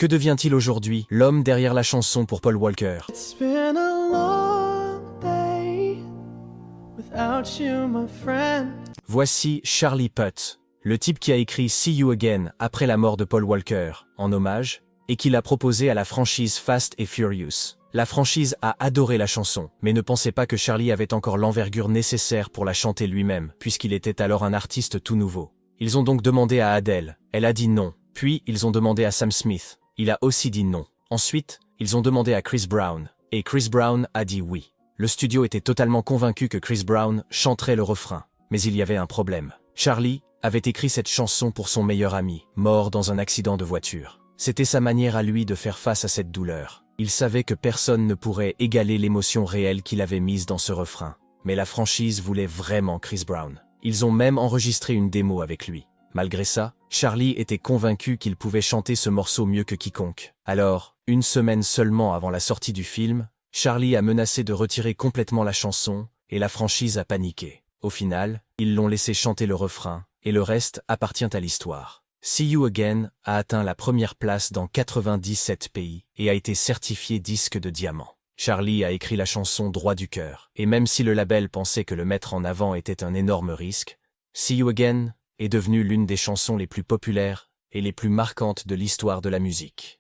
Que devient-il aujourd'hui, l'homme derrière la chanson pour Paul Walker? It's been a long day without you, my friend. Voici Charlie Puth, le type qui a écrit See You Again après la mort de Paul Walker, en hommage, et qui l'a proposé à la franchise Fast and Furious. La franchise a adoré la chanson, mais ne pensait pas que Charlie avait encore l'envergure nécessaire pour la chanter lui-même, puisqu'il était alors un artiste tout nouveau. Ils ont donc demandé à Adele, elle a dit non. Puis, ils ont demandé à Sam Smith, il a aussi dit non. Ensuite, ils ont demandé à Chris Brown, et Chris Brown a dit oui. Le studio était totalement convaincu que Chris Brown chanterait le refrain. Mais il y avait un problème. Charlie avait écrit cette chanson pour son meilleur ami, mort dans un accident de voiture. C'était sa manière à lui de faire face à cette douleur. Il savait que personne ne pourrait égaler l'émotion réelle qu'il avait mise dans ce refrain. Mais la franchise voulait vraiment Chris Brown. Ils ont même enregistré une démo avec lui. Malgré ça, Charlie était convaincu qu'il pouvait chanter ce morceau mieux que quiconque. Alors, une semaine seulement avant la sortie du film, Charlie a menacé de retirer complètement la chanson, et la franchise a paniqué. Au final, ils l'ont laissé chanter le refrain, et le reste appartient à l'histoire. See You Again a atteint la première place dans 97 pays et a été certifié disque de diamant. Charlie a écrit la chanson droit du cœur, et même si le label pensait que le mettre en avant était un énorme risque, See You Again est devenue l'une des chansons les plus populaires et les plus marquantes de l'histoire de la musique.